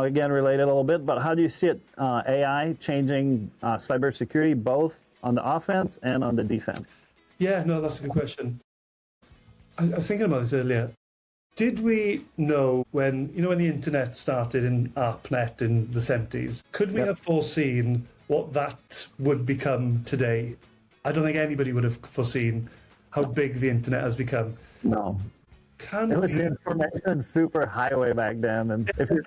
again, related a little bit, but how do you see it, AI changing cybersecurity, both on the offense and on the defense? Yeah, no, that's a good question. I was thinking about this earlier. Did we know when the internet started in ARPANET in the 70s, could we have foreseen what that would become today? I don't think anybody would have foreseen how big the internet has become. No. It was the information superhighway back then, and if you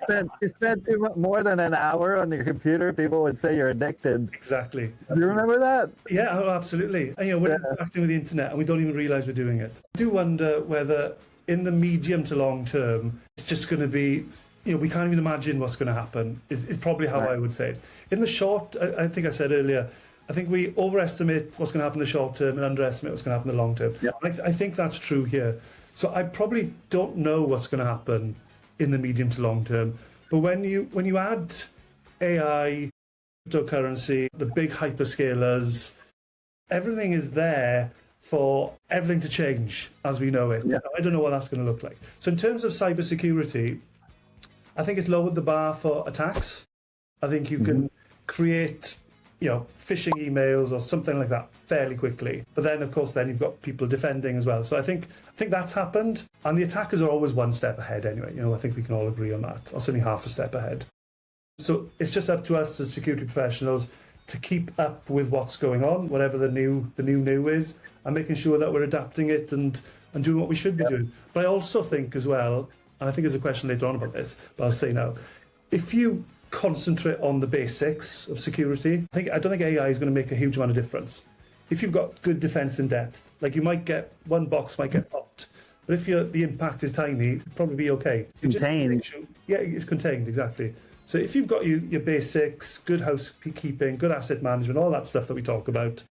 spent more than an hour on your computer, people would say you're addicted. Exactly. Do you remember that? Yeah, oh, absolutely. And, we're interacting with the internet, and we don't even realize we're doing it. I do wonder whether, in the medium to long term, it's just going to be, we can't even imagine what's going to happen. Is probably how I would say it. In the short, I think I said earlier, I think we overestimate what's going to happen in the short term and underestimate what's going to happen in the long term. Yep. I think that's true here. So I probably don't know what's going to happen in the medium to long term. But when you add AI, cryptocurrency, the big hyperscalers, everything is there for everything to change as we know it. Yeah. I don't know what that's going to look like. So in terms of cybersecurity, I think it's lowered the bar for attacks. I think you can create phishing emails or something like that fairly quickly. But then, of course, you've got people defending as well. So I think that's happened. And the attackers are always one step ahead anyway. I think we can all agree on that, or certainly half a step ahead. So it's just up to us as security professionals to keep up with what's going on, whatever the new is, and making sure that we're adapting it and doing what we should be doing. But I also think as well, and I think there's a question later on about this, but I'll say now, if you concentrate on the basics of security, I don't think AI is going to make a huge amount of difference. If you've got good defense in depth, like you might get one box might get popped, but if the impact is tiny, it'll probably be okay. Contained. Yeah, it's contained, exactly. So if you've got your basics, good housekeeping, good asset management, all that stuff that we talk about,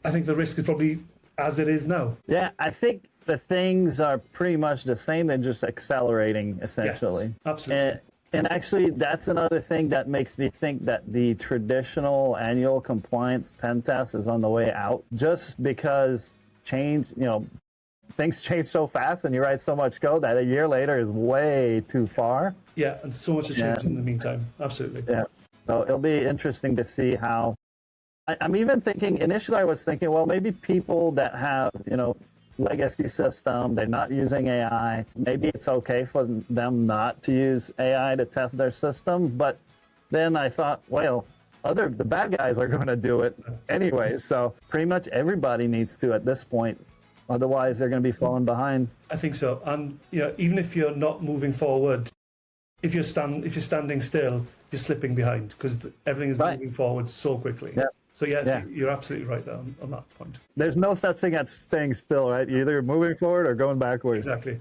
I think the risk is probably as it is now. Yeah, I think the things are pretty much the same. They're just accelerating, essentially. Yes, absolutely. And actually, that's another thing that makes me think that the traditional annual compliance pen test is on the way out, just because things change so fast and you write so much code that a year later is way too far. Yeah, and so much has changed in the meantime. Absolutely. Yeah. So it'll be interesting to see how. I'm even thinking, initially I was thinking, well, maybe people that have, legacy system, they're not using AI, maybe it's okay for them not to use AI to test their system. But then I thought, well, the bad guys are going to do it anyway. So pretty much everybody needs to at this point. Otherwise, they're going to be falling behind. I think so. And even if you're not moving forward, if you're standing still, you're slipping behind because everything is moving forward so quickly. Yeah. So yes, you're absolutely right on that point. There's no such thing as staying still, right? You're either moving forward or going backwards. Exactly.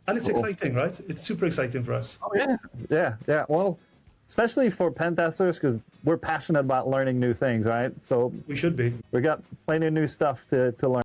And it's exciting, right? It's super exciting for us. Oh, yeah. Well, especially for pen testers, because we're passionate about learning new things, right? So we should be. We got plenty of new stuff to learn.